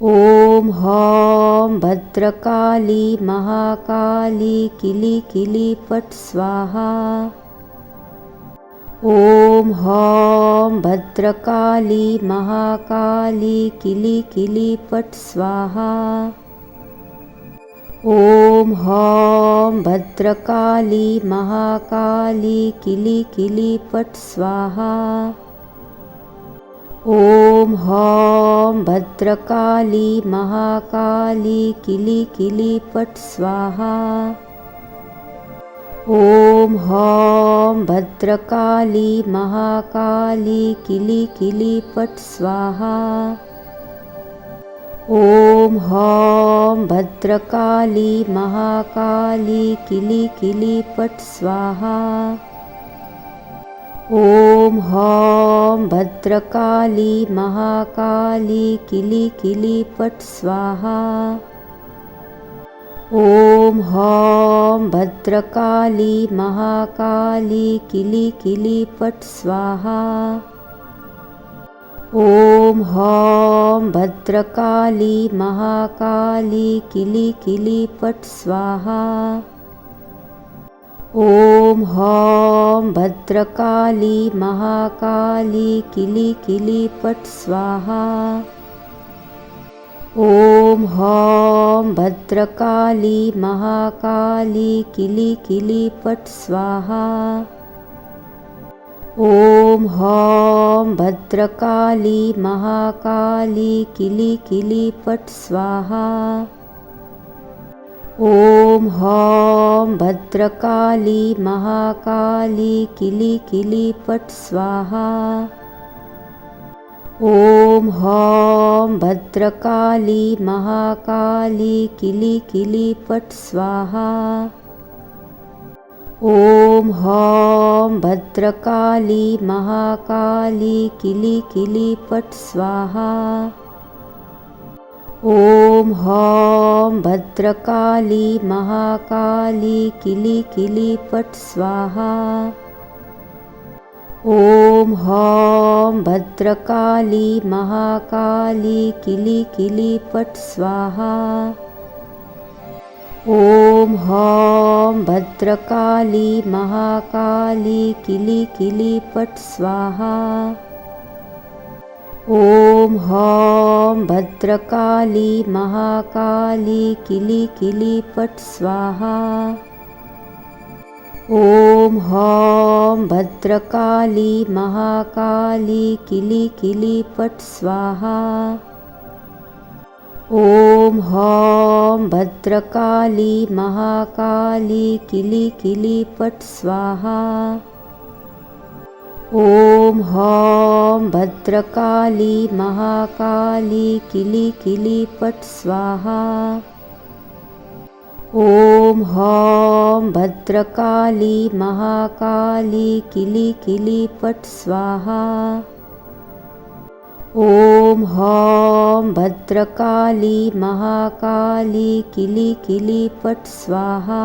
ॐ हौं भद्रकाली महाकाली किली किली पट स्वाहा। ॐ हौं भद्रकाली महाकाली किली किली पट स्वाहा। ॐ हौं भद्रकाली महाकाली किली किली पट स्वाहा। ॐ हौं भद्रकाली महाकाली किली किली पट स्वाहा। ॐ हौं भद्रकाली महाकाली किली किली पट स्वाहा। ॐ हौं भद्रकाली महाकाली किली किली पट स्वाहा। ॐ हौं भद्रकाली महाकाली किली किली पट स्वाहा। ॐ हौं भद्रकाली महाकाली किली किली पट स्वाहा। ॐ हौं भद्रकाली महाकाली किली किली पट स्वाहा। ॐ हौं भद्रकाली महाकाली किली किली पट स्वाहा। ॐ हौं भद्रकाली महाकाली किली किली पट स्वाहा। ॐ हौं भद्रकाली महाकाली किली किली पट स्वाहा। ॐ हौं भद्रकाली महाकाली किली किली पट स्वाहा। ॐ हौं भद्रकाली महाकाली किली किली पट स्वाहा। ॐ हौं भद्रकाली महाकाली किली किली पट स्वाहा। ॐ हौं भद्रकाली महाकाली किली किली पट स्वाहा। ॐ हौं भद्रकाली महाकाली किली किली पट स्वाहा। ॐ हौं भद्रकाली महाकाली किली किली पट स्वाहा। ॐ हौं भद्रकाली महाकाली किली किली पट स्वाहा। ॐ हौं भद्रकाली महाकाली किली किली पट स्वाहा। ॐ हौं भद्रकाली महाकाली किली किली पट स्वाहा। ॐ हौं भद्रकाली महाकाली किली किली पट स्वाहा। ॐ हौं भद्रकाली महाकाली किली किली पट स्वाहा। ॐ हौं भद्रकाली महाकाली किली किली पट स्वाहा।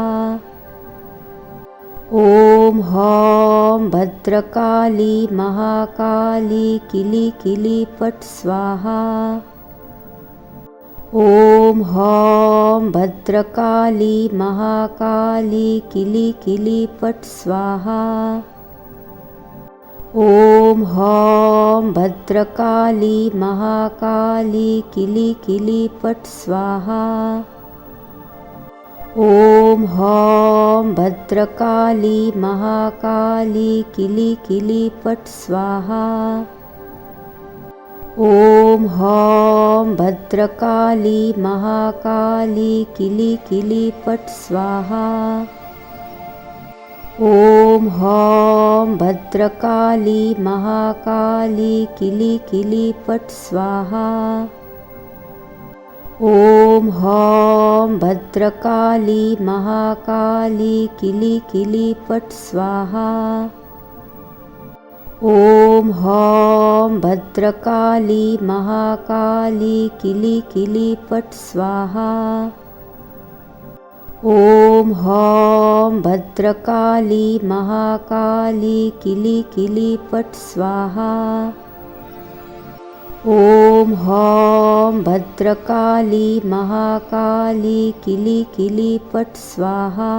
ॐ हौं भद्रकाली महाकाली किली किली पट स्वाहा। ॐ हौं भद्रकाली महाकाली किली किली पट स्वाहा। ॐ हौं भद्रकाली महाकाली किली किली पट स्वाहा। ॐ हौं भद्रकाली महाकाली किली किली पट स्वाहा। ॐ हौं भद्रकाली महाकाली किली किली पट स्वाहा। ॐ हौं भद्रकाली महाकाली किली किली पट स्वाहा। ॐ हौं भद्रकाली महाकाली किली किली पट स्वाहा। ॐ हौं भद्रकाली महाकाली किली किली पट स्वाहा। ॐ हौं भद्रकाली महाकाली किली किली पट स्वाहा। ॐ हौं भद्रकाली महाकाली किली किली पट स्वाहा।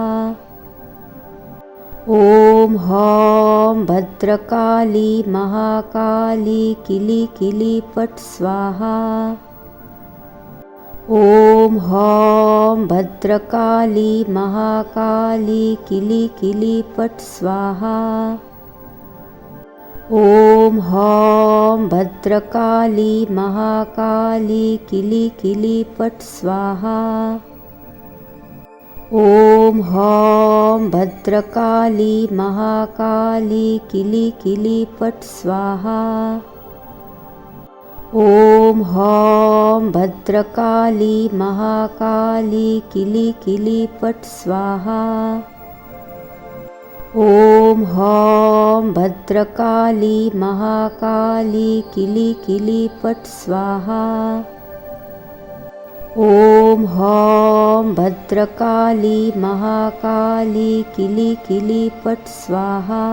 ॐ हौं भद्रकाली महाकाली किली किली पट स्वाहा। ॐ हौं भद्रकाली महाकाली किली किली पट स्वाहा। ॐ हौं भद्रकाली महाकाली किली किली पट स्वाहा। ॐ हौं भद्रकाली महाकाली किली किली पट स्वाहा। ॐ हौं भद्रकाली महाकाली किली किली पट स्वाहा। ॐ हौं भद्रकाली महाकाली किली किली पट स्वाहा। ॐ हौं भद्रकाली महाकाली किली किली पट स्वाहा।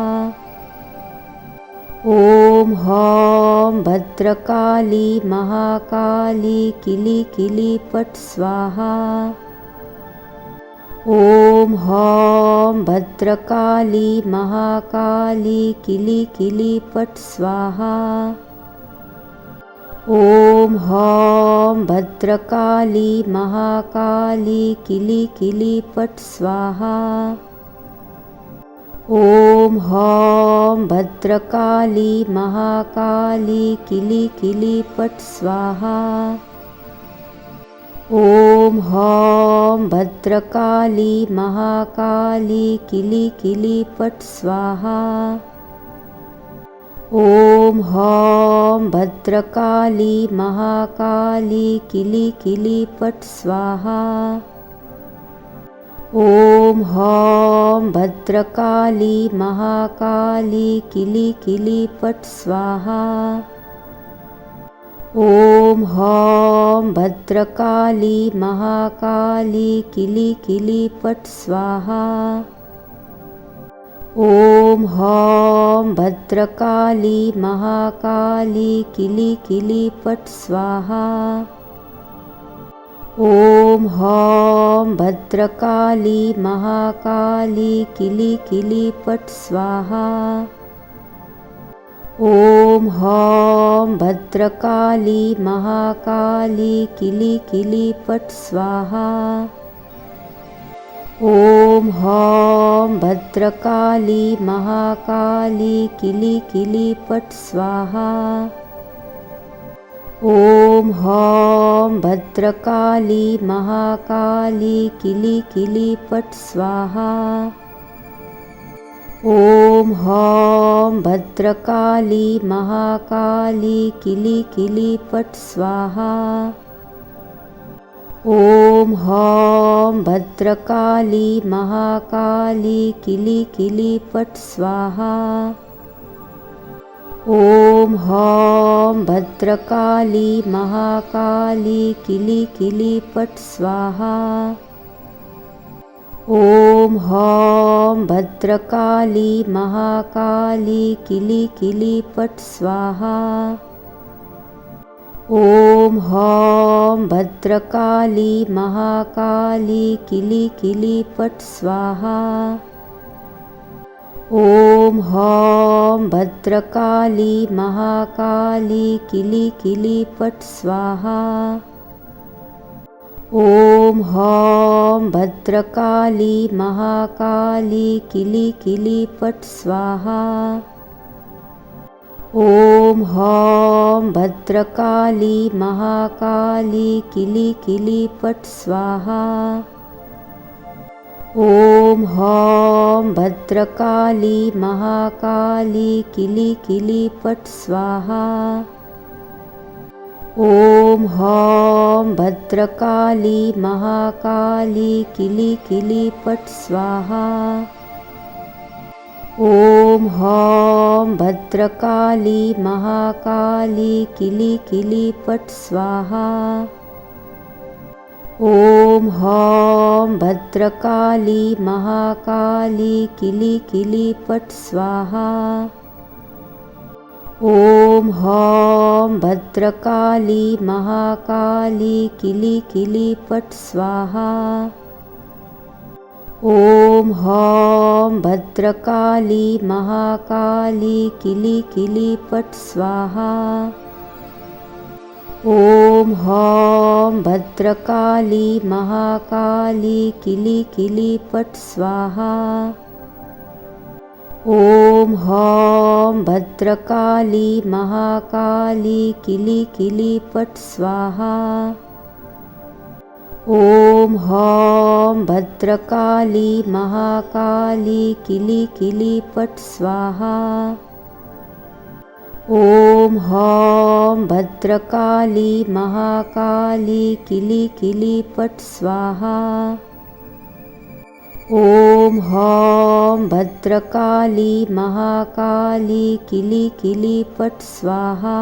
ॐ हौं भद्रकाली महाकाली किली किली पट स्वाहा। ॐ हौं भद्रकाली महाकाली किली किली पट स्वाहा। ॐ हौं भद्रकाली महाकाली किली किली पट स्वाहा। ॐ हौं भद्रकाली महाकाली किली किली पट स्वाहा। ॐ हौं भद्रकाली महाकाली किली किली पट स्वाहा। ॐ हौं भद्रकाली महाकाली किली किली पट स्वाहा। ॐ हौं भद्रकाली महाकाली किली किली पट स्वाहा। ॐ हौं भद्रकाली महाकाली किली किली पट स्वाहा। ॐ हौं भद्रकाली महाकाली किली किली पट स्वाहा। ॐ हौं भद्रकाली महाकाली किली किली पट स्वाहा। ॐ हौं भद्रकाली महाकाली किली किली पट स्वाहा। ॐ हौं भद्रकाली महाकाली किली किली पट स्वाहा। ॐ हौं भद्रकाली महाकाली किली किली पट स्वाहा। ॐ हौं भद्रकाली महाकाली किली किली पट स्वाहा। ॐ हौं भद्रकाली महाकाली किली किली पट स्वाहा। ॐ हौं भद्रकाली महाकाली किली किली पट स्वाहा। ॐ हौं भद्रकाली महाकाली किली किली पट स्वाहा। ॐ हौं भद्रकाली महाकाली किली किली पट स्वाहा। ॐ हौं भद्रकाली महाकाली किली किली पट स्वाहा। ॐ हौं भद्रकाली महाकाली किली किली पट स्वाहा। ॐ हौं भद्रकाली महाकाली किली किली पट स्वाहा। ॐ हौं भद्रकाली महाकाली किली किली पट स्वाहा। ॐ हौं भद्रकाली महाकाली किली किली पट स्वाहा। ॐ हौं भद्रकाली महाकाली किली किली पट स्वाहा। ॐ हौं भद्रकाली महाकाली किली किली पट स्वाहा। ॐ हौं भद्रकाली महाकाली किली किली पट् स्वाहा। ॐ हौं भद्रकाली महाकाली किली किली पट् स्वाहा। ॐ हौं भद्रकाली महाकाली किली किली पट् स्वाहा। ॐ हौं भद्रकाली महाकाली किली किली पट् स्वाहा। ॐ हौं भद्रकाली महाकाली किली किली पट् स्वाहा। ॐ हौं भद्रकाली महाकाली किली किली पट् स्वाहा। ॐ हौं भद्रकाली महाकाली किली किली पट् स्वाहा।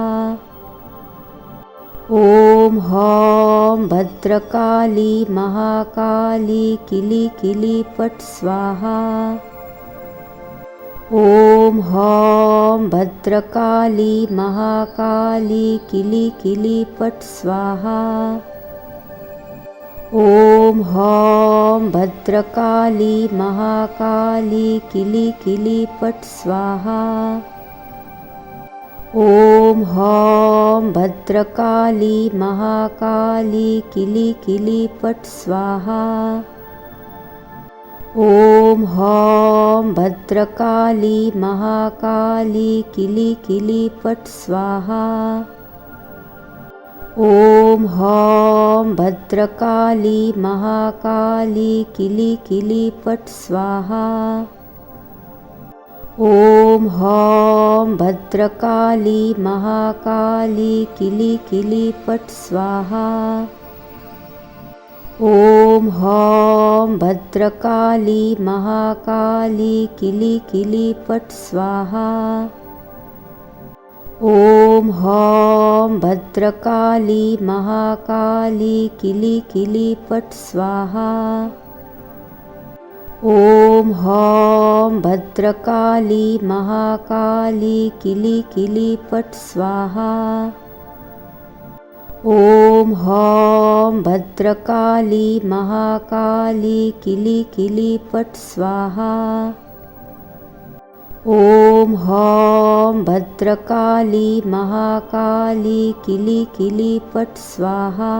ॐ हौं भद्रकाली महाकाली किली किली पट् स्वाहा। ॐ हौं भद्रकाली महाकाली किली किली पट् स्वाहा। ॐ हौं भद्रकाली महाकाली किली किली पट् स्वाहा। ॐ हौं भद्रकाली महाकाली किली किली पट् स्वाहा। ॐ हौं भद्रकाली महाकाली किली किली पट् स्वाहा। ॐ हौं भद्रकाली महाकाली किली किली पट् स्वाहा। ॐ हौं भद्रकाली महाकाली किली किली पट् स्वाहा। ॐ हौं भद्रकाली महाकाली किली किली पट् स्वाहा। ॐ हौं भद्रकाली महाकाली किली किली पट् स्वाहा। ॐ हौं भद्रकाली महाकाली किली किली पट् स्वाहा। ॐ हौं भद्रकाली महाकाली किली किली पट् स्वाहा। ॐ हौं भद्रकाली महाकाली किली किली पट् स्वाहा।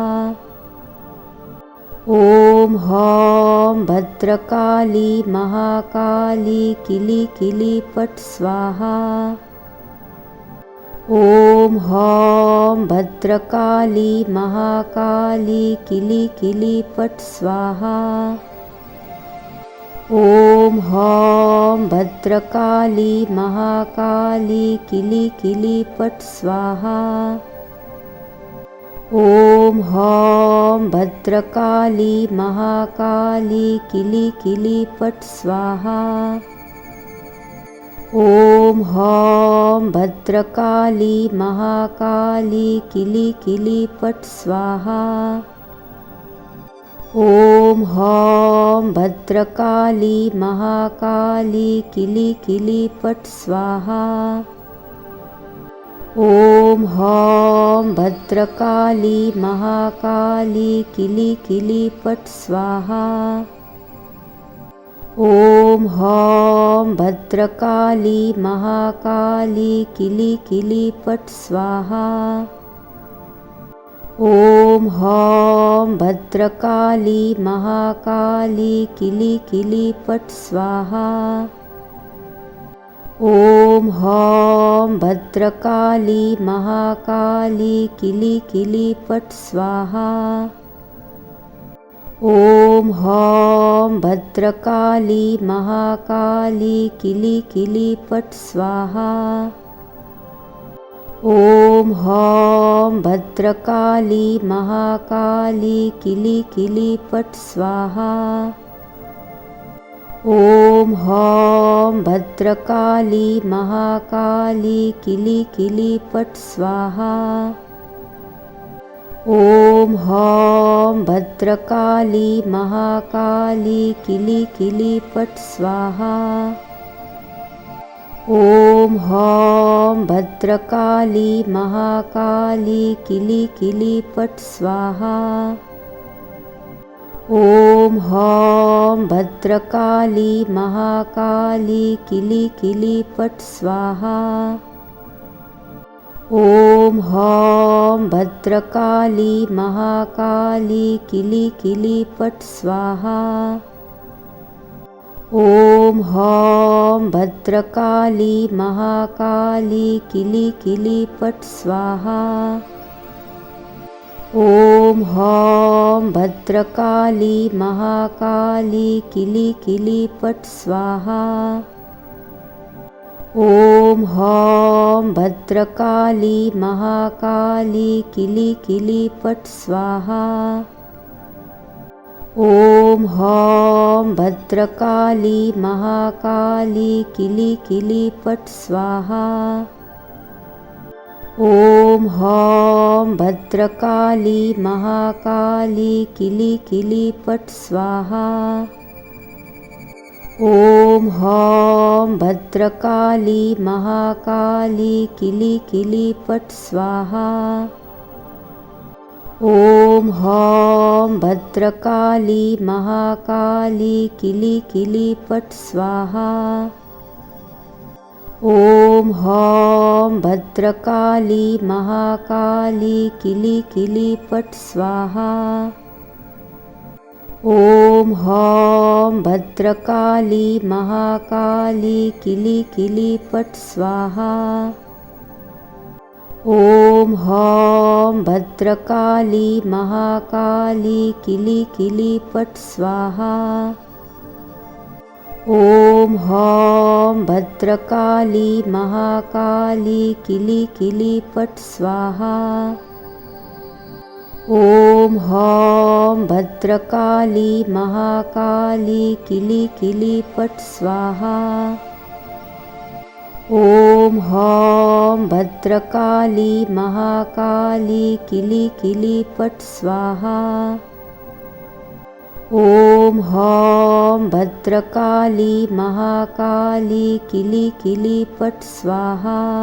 ॐ हौं भद्रकाली महाकाली किली किली पट् स्वाहा। ॐ हौं भद्रकाली महाकाली किली किली पट् स्वाहा। ॐ हौं भद्रकाली महाकाली किली किली पट् स्वाहा। ॐ हौं भद्रकाली महाकाली किली किली पट् स्वाहा। ॐ हौं भद्रकाली महाकाली किली किली पट् स्वाहा। ॐ हौं भद्रकाली महाकाली किली किली पट् स्वाहा। ॐ हौं भद्रकाली महाकाली किली किली पट् स्वाहा। ॐ हौं भद्रकाली महाकाली किली किली पट् स्वाहा। ॐ हौं भद्रकाली महाकाली किली किली पट् स्वाहा। ॐ हौं भद्रकाली महाकाली किली किली पट् स्वाहा। ॐ हौं भद्रकाली महाकाली किली किली पट् स्वाहा। ॐ हौं भद्रकाली महाकाली किली किली पट् स्वाहा। ॐ हौं भद्रकाली महाकाली किली किली पट् स्वाहा। ॐ हौं भद्रकाली महाकाली किली किली पट् स्वाहा। ॐ हौं भद्रकाली महाकाली किली किली पट स्वाहा। ॐ हौं भद्रकाली महाकाली किली किली पट स्वाहा। ॐ हौं भद्रकाली महाकाली किली किली पट स्वाहा। ॐ हौं भद्रकाली महाकाली किली किली पट स्वाहा। ॐ हौं भद्रकाली महाकाली किली किली पट स्वाहा। ॐ हौं भद्रकाली महाकाली किली किली पट स्वाहा। ॐ हौं भद्रकाली महाकाली किली किली पट स्वाहा। ॐ हौं भद्रकाली महाकाली किली किली पट स्वाहा। ॐ हौं भद्रकाली महाकाली किली किली पट स्वाहा। ॐ हौं भद्रकाली महाकाली किली किली पट स्वाहा। ॐ हौं भद्रकाली महाकाली किली किली पट स्वाहा। ॐ हौं भद्रकाली महाकाली किली किली पट स्वाहा। ॐ हौं भद्रकाली महाकाली किली किली पट स्वाहा। ॐ हौं भद्रकाली महाकाली किली किली पट स्वाहा। ॐ हौं भद्रकाली महाकाली किली किली पट स्वाहा। ॐ हौं भद्रकाली महाकाली किली किली पट स्वाहा। ॐ हौं भद्रकाली महाकाली किली किली पट स्वाहा।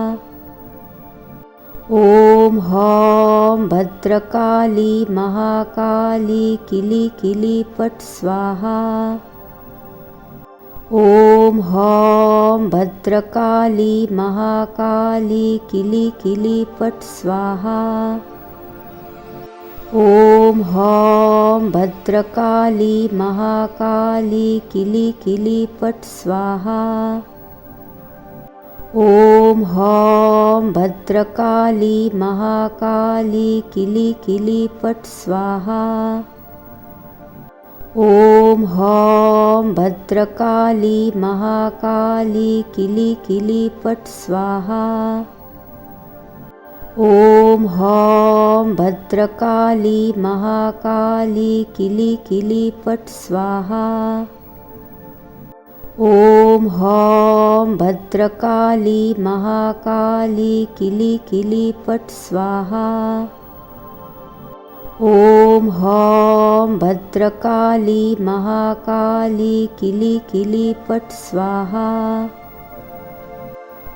ॐ हौं भद्रकाली महाकाली किली किली पट स्वाहा। ॐ हौं भद्रकाली महाकाली किली किली पट स्वाहा। ॐ हौं भद्रकाली महाकाली किली किली पट स्वाहा। ॐ हौं भद्रकाली महाकाली किली किली पट स्वाहा। ॐ हौं भद्रकाली महाकाली किली किली पट स्वाहा। ॐ हौं भद्रकाली महाकाली किली किली पट स्वाहा। ॐ हौं भद्रकाली महाकाली किली किली पट स्वाहा। ॐ हौं भद्रकाली महाकाली किली किली पट स्वाहा।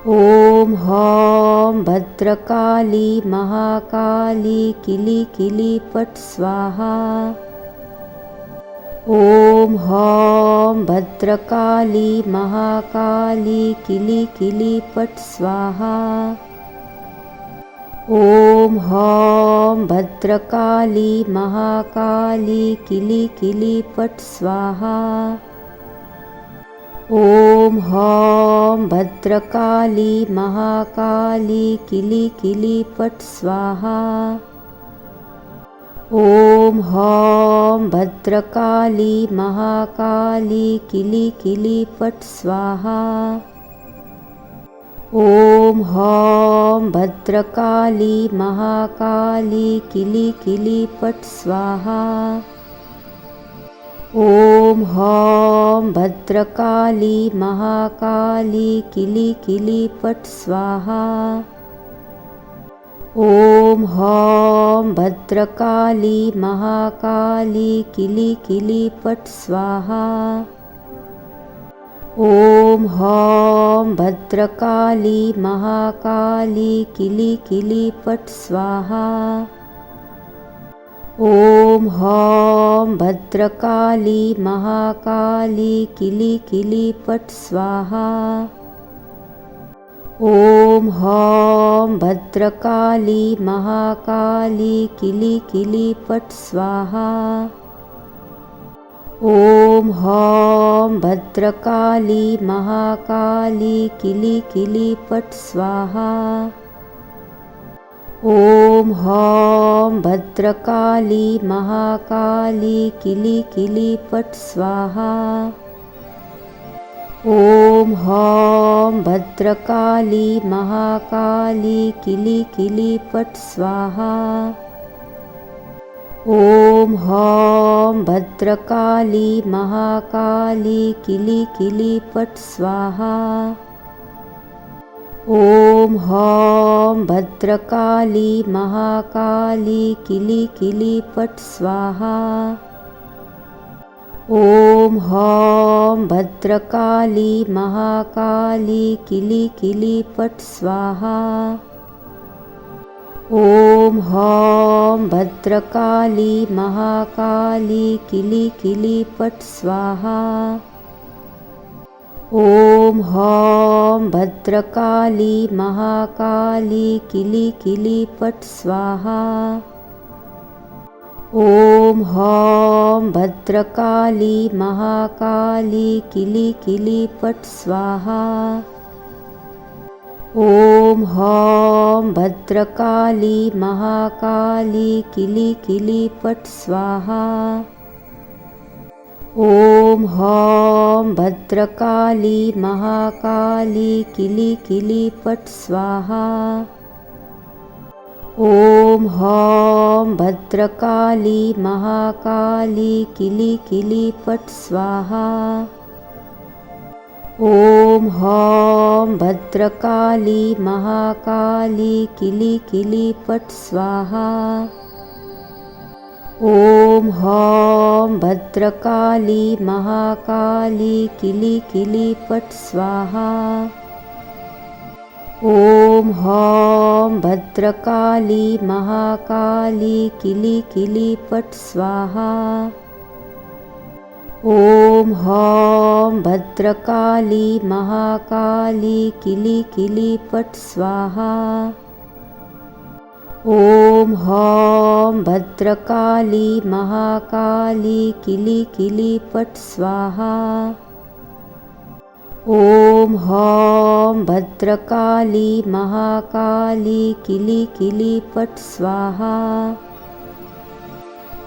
ॐ हौं भद्रकाली महाकाली किली किली पट स्वाहा। ॐ हौं भद्रकाली महाकाली किली किली पट स्वाहा। ॐ हौं भद्रकाली महाकाली किली किली पट स्वाहा। ॐ हौं भद्रकाली महाकाली किली किली पट स्वाहा। ॐ हौं भद्रकाली महाकाली किली किली पट स्वाहा। ॐ हौं भद्रकाली महाकाली किली किली पट स्वाहा। ॐ हौं भद्रकाली महाकाली किली किली पट स्वाहा। ॐ हौं भद्रकाली महाकाली किली किली पट स्वाहा। ॐ हौं भद्रकाली महाकाली किली किली पट् स्वाहा। ॐ हौं भद्रकाली महाकाली किली किली पट् स्वाहा। ॐ हौं भद्रकाली महाकाली किली किली पट् स्वाहा। ॐ हौं भद्रकाली महाकाली किली किली पट् स्वाहा। ॐ हौं भद्रकाली महाकाली किली किली पट् स्वाहा। ॐ हौं भद्रकाली महाकाली किली किली पट् स्वाहा। ॐ हौं भद्रकाली महाकाली किली किली पट् स्वाहा। ॐ हौं भद्रकाली महाकाली किली किली पट् स्वाहा। ॐ हौं भद्रकाली महाकाली किली किली पट् स्वाहा। ॐ हौं भद्रकाली महाकाली किली किली पट् स्वाहा। ॐ हौं भद्रकाली महाकाली किली किली पट् स्वाहा। ॐ हौं भद्रकाली महाकाली किली किली पट् स्वाहा। ॐ हौं भद्रकाली महाकाली किली किली पट् स्वाहा। ॐ हौं भद्रकाली महाकाली किली किली पट् स्वाहा। ॐ हौं भद्रकाली महाकाली किली किली पट् स्वाहा। ॐ हौं भद्रकाली महाकाली किली किली पट् स्वाहा। ॐ हौं भद्रकाली महाकाली किली किली पट् स्वाहा। ॐ हौं भद्रकाली महाकाली किली किली पट् स्वाहा। ॐ हौं भद्रकाली महाकाली किली किली पट् स्वाहा। ॐ हौं भद्रकाली महाकाली किली किली पट् स्वाहा। ॐ हौं भद्रकाली महाकाली किली किली पट् स्वाहा।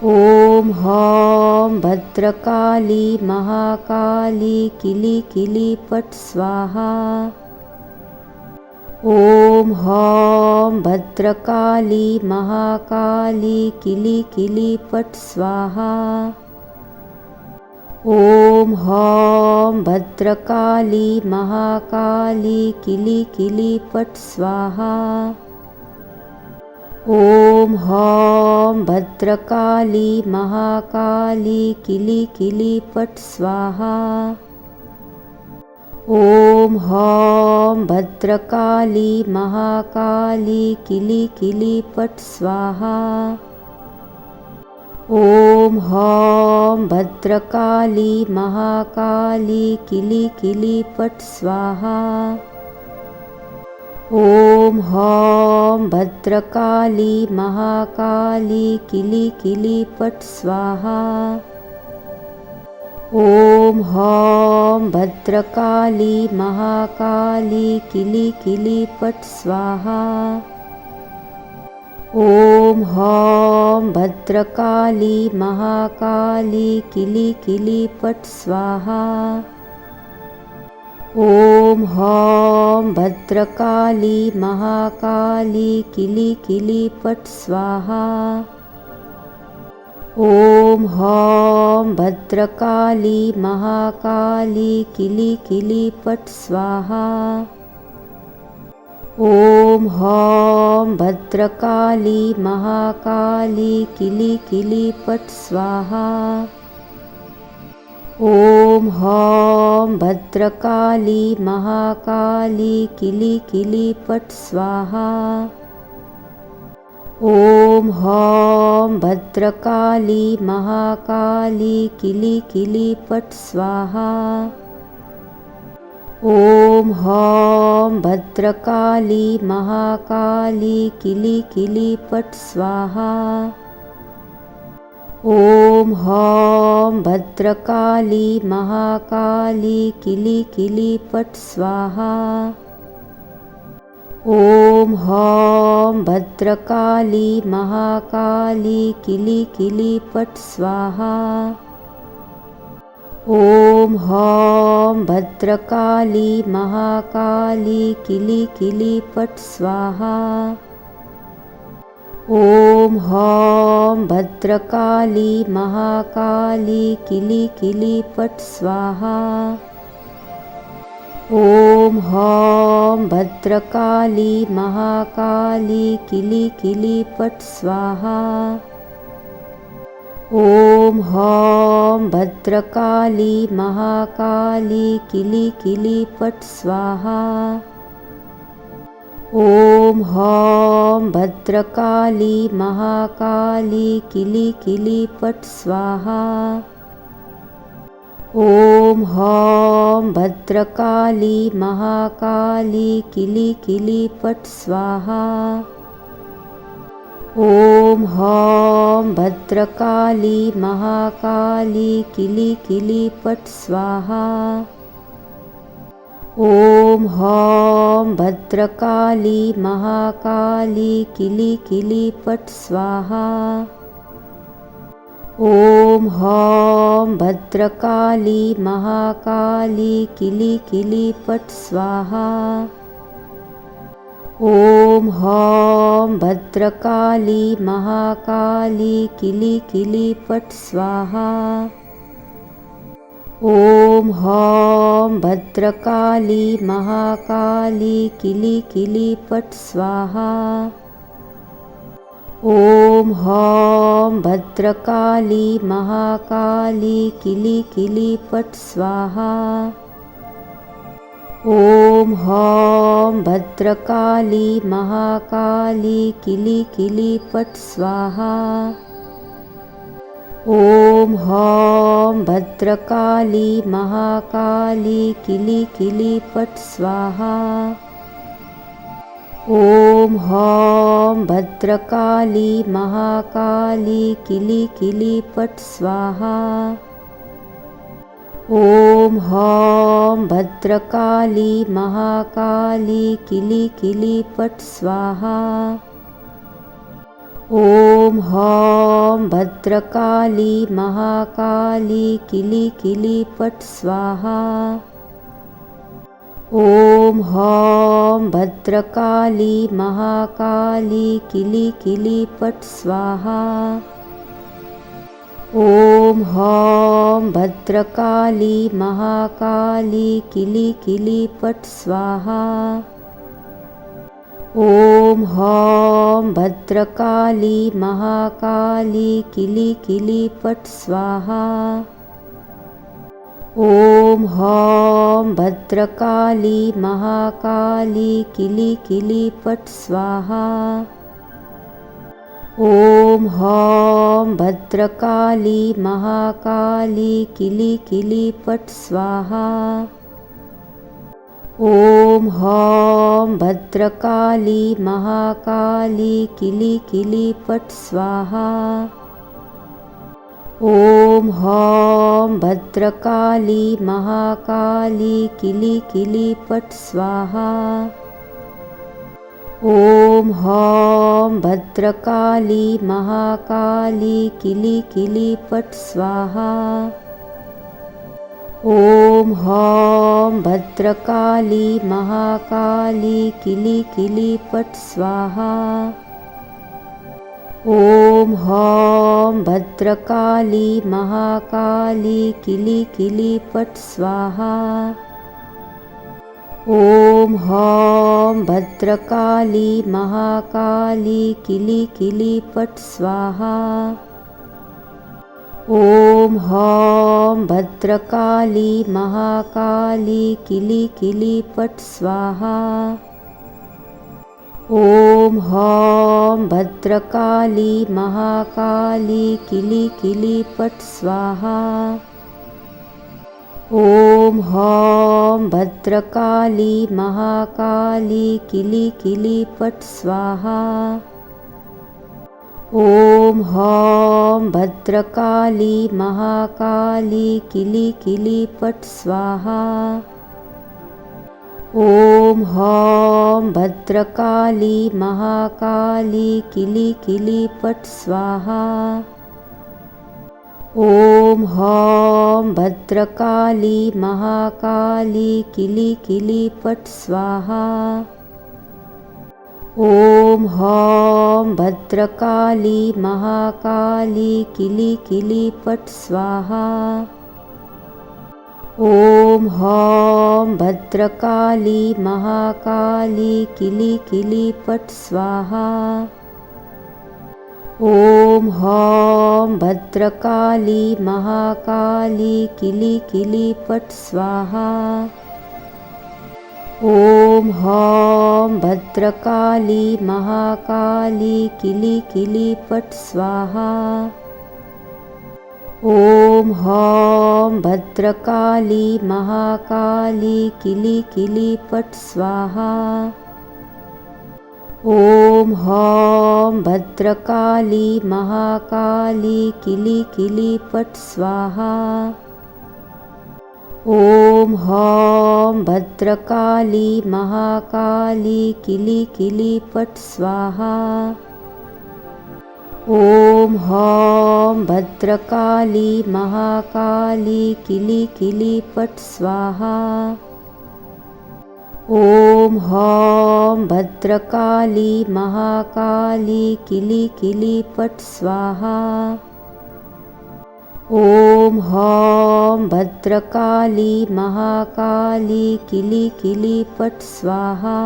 ॐ हौं भद्रकाली महाकाली किली किली पट् स्वाहा। ॐ हौं भद्रकाली महाकाली किली किली पट् स्वाहा। ॐ हौं भद्रकाली महाकाली किली किली पट् स्वाहा। ॐ हौं भद्रकाली महाकाली किली किली पट् स्वाहा। ॐ हौं भद्रकाली महाकाली किली किली पट् स्वाहा। ॐ हौं भद्रकाली महाकाली किली किली पट् स्वाहा। ॐ हौं भद्रकाली महाकाली किली किली पट् स्वाहा। ॐ हौं भद्रकाली महाकाली किली किली पट् स्वाहा। ॐ हौं भद्रकाली महाकाली किली किली पट् स्वाहा। ॐ हौं भद्रकाली महाकाली किली किली पट् स्वाहा। ॐ हौं भद्रकाली महाकाली किली किली पट् स्वाहा। ॐ हौं भद्रकाली महाकाली किली किली पट् स्वाहा। ॐ हौं भद्रकाली महाकाली किली किली पट् स्वाहा। ॐ हौं भद्रकाली महाकाली किली किली पट् स्वाहा। ॐ हौं भद्रकाली महाकाली किली किली पट् स्वाहा। ॐ हौं भद्रकाली महाकाली किली किली पट् स्वाहा। ॐ हौं भद्रकाली महाकाली किली किली पट् स्वाहा। ॐ हौं भद्रकाली महाकाली किली किली पट् स्वाहा। ॐ हौं भद्रकाली महाकाली किली किली पट् स्वाहा। ॐ हौं भद्रकाली महाकाली किली किली पट् स्वाहा। ॐ हौं भद्रकाली महाकाली किली किली पट् स्वाहा। ॐ हौं भद्रकाली महाकाली किली किली पट् स्वाहा। ॐ हौं भद्रकाली महाकाली किली किली पट् स्वाहा। ॐ हौं भद्रकाली महाकाली किली किली पट् स्वाहा। ॐ हौं भद्रकाली महाकाली किली किली पट् स्वाहा। ॐ हौं भद्रकाली महाकाली किली किली पट् स्वाहा। ॐ हौं भद्रकाली महाकाली किली किली पट् स्वाहा। ॐ हौं भद्रकाली महाकाली किली किली पट् स्वाहा। ॐ हौं भद्रकाली महाकाली किली किली पट् स्वाहा। ॐ हौं भद्रकाली महाकाली किली किली पट् स्वाहा। ॐ हौं भद्रकाली महाकाली किली किली पट् स्वाहा। ॐ हौं भद्रकाली महाकाली किली किली पट् स्वाहा। ॐ हौं भद्रकाली महाकाली किली किली पट् स्वाहा। ॐ हौं भद्रकाली महाकाली किली किली पट् स्वाहा। ॐ हौं भद्रकाली महाकाली किली किली पट् स्वाहा। ॐ हौं भद्रकाली महाकाली किली किली पट् स्वाहा। ॐ हौं भद्रकाली महाकाली किली किली पट् स्वाहा। ॐ हौं भद्रकाली महाकाली किली किली पट् स्वाहा। ॐ हौं भद्रकाली महाकाली किली किली पट् स्वाहा। ॐ हौं भद्रकाली महाकाली किली किली पट् स्वाहा। ॐ हौं भद्रकाली महाकाली किली किली पट् स्वाहा। ॐ हौं भद्रकाली महाकाली किली किली पट् स्वाहा। ॐ हौं भद्रकाली महाकाली किली किली पट् स्वाहा। ॐ हौं भद्रकाली महाकाली किली किली पट् स्वाहा। ॐ हौं भद्रकाली महाकाली किली किली पट् स्वाहा। ॐ ॐ हौं भद्रकाली महाकाली किली किली पट स्वाहा। ॐ हौं भद्रकाली महाकाली किली किली पट स्वाहा। ॐ हौं भद्रकाली महाकाली किली किली पट स्वाहा। ॐ हौं भद्रकाली महाकाली किली किली पट स्वाहा। ॐ हौं भद्रकाली महाकाली किली किली पट स्वाहा। ॐ हौं भद्रकाली महाकाली किली किली पट स्वाहा। ॐ हौं भद्रकाली महाकाली किली किली पट स्वाहा। ॐ हौं भद्रकाली महाकाली किली किली पट स्वाहा। ॐ हौं भद्रकाली महाकाली किली किली पट स्वाहा। ॐ हौं भद्रकाली महाकाली किली किली पट स्वाहा। ॐ हौं भद्रकाली महाकाली किली किली पट स्वाहा। ॐ हौं भद्रकाली महाकाली किली किली पट स्वाहा। ॐ हौं भद्रकाली महाकाली किली किली पट स्वाहा। ॐ हौं भद्रकाली महाकाली किली किली पट स्वाहा। ॐ हौं भद्रकाली महाकाली किली किली पट स्वाहा। ॐ हौं भद्रकाली महाकाली किली किली पट स्वाहा। ॐ हौं भद्रकाली महाकाली किली किली पट स्वाहा। ॐ हौं भद्रकाली महाकाली किली किली पट स्वाहा। ॐ हौं भद्रकाली महाकाली किली किली पट स्वाहा। ॐ हौं भद्रकाली महाकाली किली किली पट स्वाहा। ॐ हौं भद्रकाली महाकाली किली किली पट स्वाहा। ॐ हौं भद्रकाली महाकाली किली किली पट स्वाहा। ॐ हौं भद्रकाली महाकाली किली किली पट स्वाहा। ॐ हौं भद्रकाली महाकाली किली किली पट स्वाहा। ॐ हौं भद्रकाली महाकाली किली किली पट स्वाहा।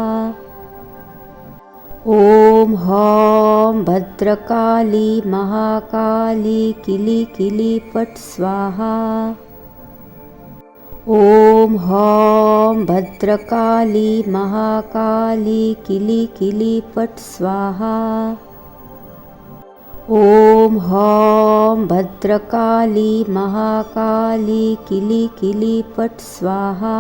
ॐ हौं भद्रकाली महाकाली किली किली पट स्वाहा। ॐ हौं भद्रकाली महाकाली किली किली पट स्वाहा। ॐ हौं भद्रकाली महाकाली किली किली पट स्वाहा। ॐ हौं भद्रकाली महाकाली किली किली पट स्वाहा।